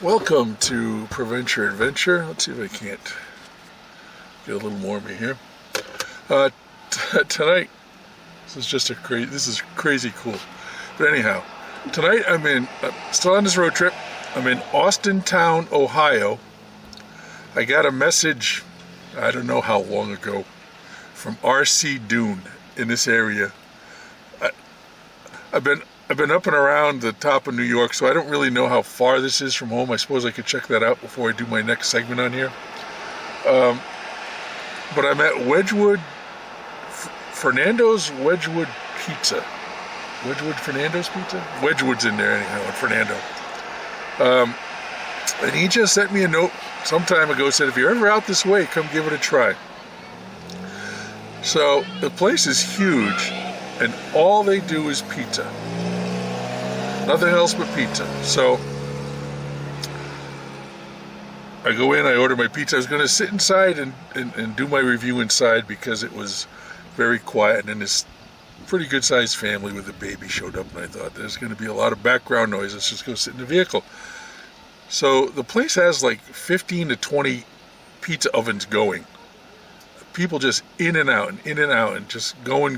Welcome to Prevent Your Adventure. Let's see if I can't get a little more of me here. Tonight, this is crazy cool. But anyhow, tonight I'm still on this road trip. I'm in Austintown, Ohio. I got a message, I don't know how long ago, from RC Dune in this area. I've been up and around the top of New York, so I don't really know how far this is from home. I suppose I could check that out before I do my next segment on here. But I'm at Wedgewood, Fernando's Wedgewood Pizza. Wedgewood Fernando's Pizza? Wedgewood's in there anyhow, and Fernando. And he just sent me a note some time ago, said if you're ever out this way, come give it a try. So the place is huge, and all they do is pizza. Nothing else but pizza. So I go in, I order my pizza. I was going to sit inside and do my review inside because it was very quiet, and then this pretty good sized family with a baby showed up, and I thought there's going to be a lot of background noise. Let's just go sit in the vehicle. So the place has like 15 to 20 pizza ovens going. People just in and out and just going.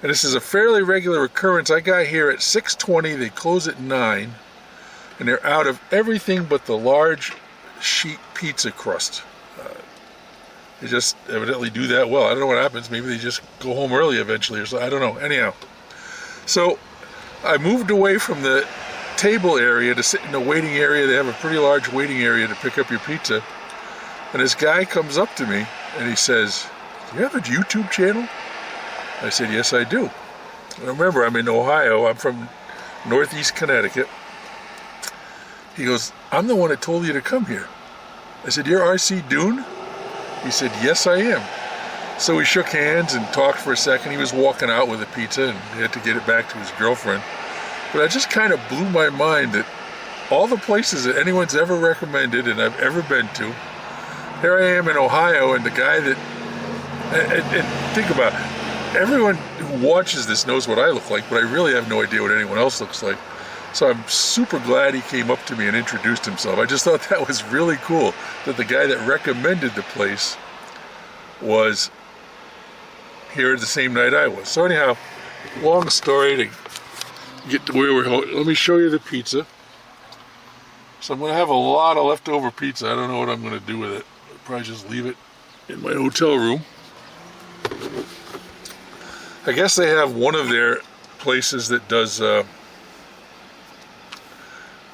And this is a fairly regular occurrence. I got here at 6:20, they close at 9, and they're out of everything but the large sheet pizza crust. They just evidently do that well. I don't know what happens. Maybe they just go home early eventually or so. I don't know. Anyhow, so I moved away from the table area to sit in the waiting area. They have a pretty large waiting area to pick up your pizza. And this guy comes up to me and he says, "Do you have a YouTube channel?" I said, "Yes, I do." And remember, I'm in Ohio. I'm from Northeast Connecticut. He goes, "I'm the one that told you to come here." I said, "You're RC Dune?" He said, "Yes, I am." So we shook hands and talked for a second. He was walking out with a pizza and he had to get it back to his girlfriend. But it just kind of blew my mind that all the places that anyone's ever recommended and I've ever been to, here I am in Ohio, and the guy that, and think about it, everyone who watches this knows what I look like, but I really have no idea what anyone else looks like. So I'm super glad he came up to me and introduced himself. I just thought that was really cool that the guy that recommended the place was here the same night I was. So anyhow, long story to get to where we're going. Let me show you the pizza. So I'm going to have a lot of leftover pizza. I don't know what I'm going to do with it. I'll probably just leave it in my hotel room. I guess they have one of their places that does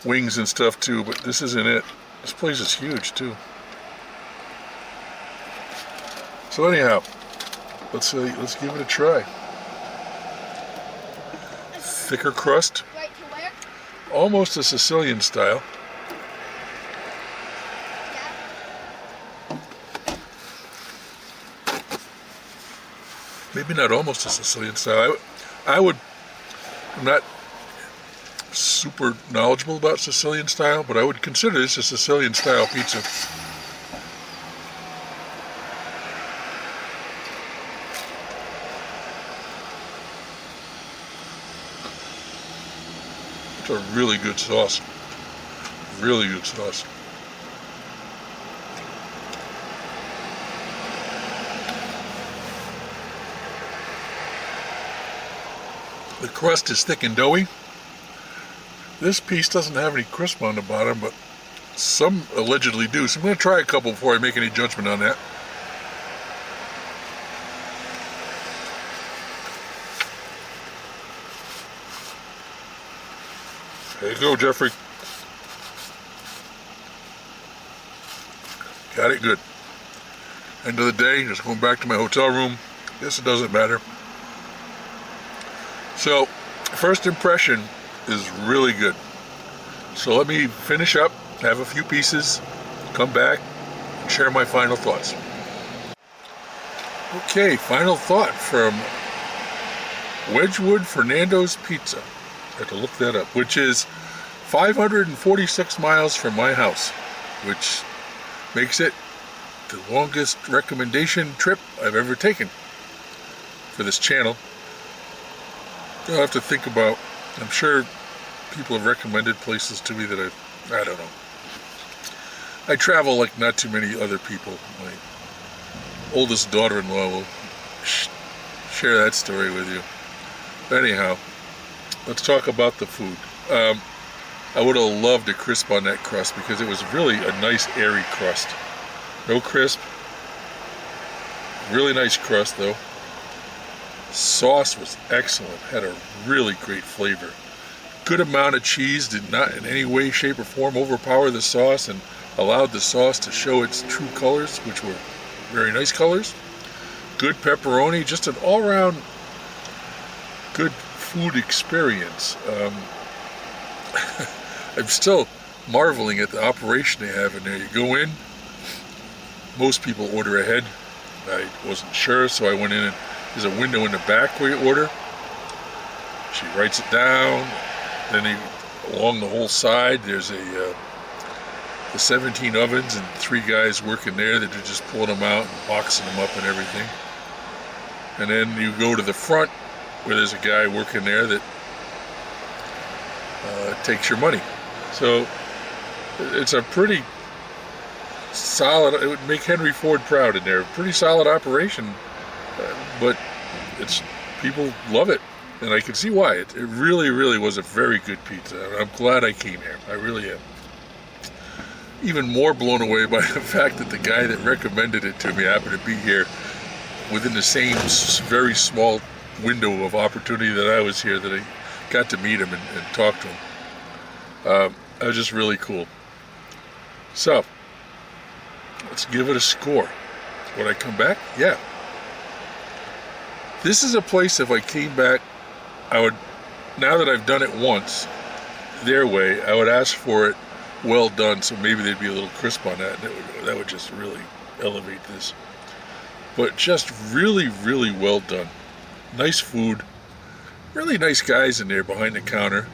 wings and stuff too, but this isn't it. This place is huge too. So anyhow, let's give it a try. Thicker crust, almost a Sicilian style. Maybe not almost a Sicilian style. I'm not super knowledgeable about Sicilian style, but I would consider this a Sicilian style pizza. It's a really good sauce. Really good sauce. The crust is thick and doughy. This piece doesn't have any crisp on the bottom, but some allegedly do. So I'm going to try a couple before I make any judgment on that. There you go, Jeffrey. Got it good. End of the day, just going back to my hotel room. Guess it doesn't matter. So, first impression is really good. So let me finish up, have a few pieces, come back, and share my final thoughts. Okay, final thought from Wedgewood Fernando's Pizza. I had to look that up, which is 546 miles from my house, which makes it the longest recommendation trip I've ever taken for this channel. I'll have to think about, I'm sure people have recommended places to me that I've I don't know. I travel like not too many other people. My oldest daughter-in-law will share that story with you. But anyhow, let's talk about the food. I would have loved a crisp on that crust because it was really a nice airy crust. No crisp. Really nice crust though. Sauce was excellent. Had a really great flavor. Good amount of cheese. Did not in any way, shape, or form overpower the sauce and allowed the sauce to show its true colors, which were very nice colors. Good pepperoni. Just an all-around good food experience. I'm still marveling at the operation they have in there. You go in, most people order ahead. I wasn't sure, so I went in and there's a window in the back where you order. She writes it down. Then along the whole side, there's the 17 ovens and 3 guys working there that are just pulling them out and boxing them up and everything. And then you go to the front where there's a guy working there that takes your money. So it's a pretty solid, it would make Henry Ford proud in there. Pretty solid operation, but people love it, and I can see why. It really, really was a very good pizza, and I'm glad I came here. I really am. Even more blown away by the fact that the guy that recommended it to me happened to be here within the same very small window of opportunity that I was here, that I got to meet him and talk to him. That was just really cool. So, let's give it a score. Would I come back? Yeah. This is a place, if I came back, I would, now that I've done it once, their way, I would ask for it well done, so maybe they'd be a little crisp on that, and that would just really elevate this. But just really, really well done. Nice food. Really nice guys in there behind the counter.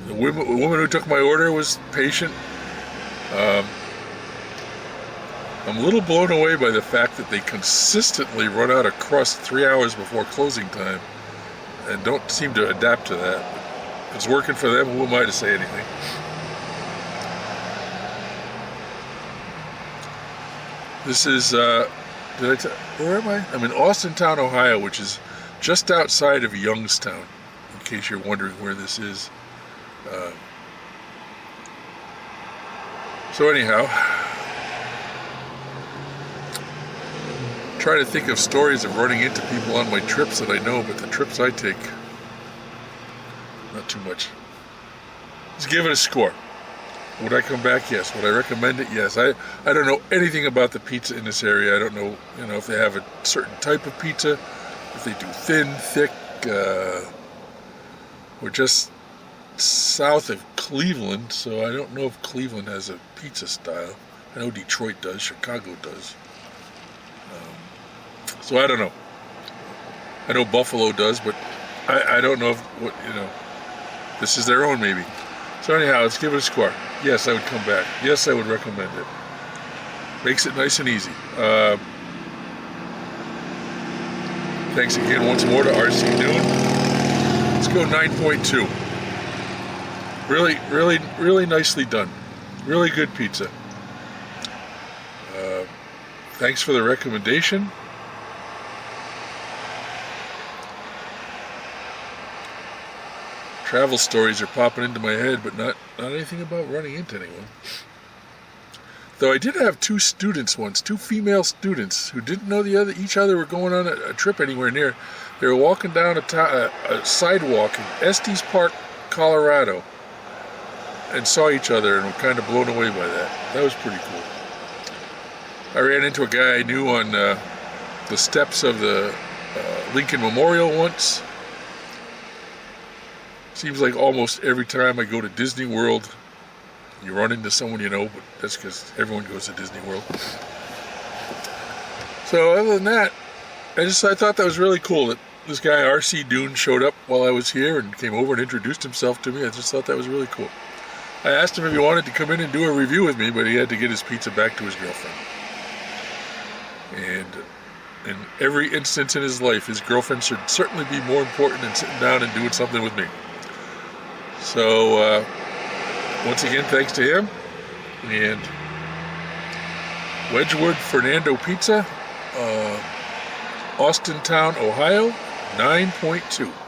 The woman who took my order was patient. I'm a little blown away by the fact that they consistently run out of crust 3 hours before closing time and don't seem to adapt to that. If it's working for them, who am I to say anything? This is, where am I? I'm in Austintown, Ohio, which is just outside of Youngstown, in case you're wondering where this is. So anyhow, try to think of stories of running into people on my trips that I know, but the trips I take, not too much. Let's give it a score. Would I come back? Yes. Would I recommend it? Yes. I don't know anything about the pizza in this area. I don't know, if they have a certain type of pizza, if they do thin, thick. We're just south of Cleveland, so I don't know if Cleveland has a pizza style. I know Detroit does, Chicago does. So I don't know. I know Buffalo does, but I don't know if this is their own maybe. So anyhow, let's give it a score. Yes, I would come back. Yes, I would recommend it. Makes it nice and easy. Thanks again once more to RC Dune. Let's go 9.2. Really, really, really nicely done. Really good pizza. Thanks for the recommendation. Travel stories are popping into my head, but not anything about running into anyone. Though I did have 2 students once, 2 female students who didn't know each other were going on a trip anywhere near. They were walking down a sidewalk in Estes Park, Colorado, and saw each other and were kind of blown away by that. That was pretty cool. I ran into a guy I knew on the steps of the Lincoln Memorial once. Seems like almost every time I go to Disney World, you run into someone you know, but that's because everyone goes to Disney World. So other than that, I thought that was really cool that this guy RC Dune showed up while I was here and came over and introduced himself to me. I just thought that was really cool. I asked him if he wanted to come in and do a review with me, but he had to get his pizza back to his girlfriend. And in every instance in his life, his girlfriend should certainly be more important than sitting down and doing something with me. So, once again, thanks to him. And Wedgewood Fernando Pizza, Austintown, Ohio, 9.2.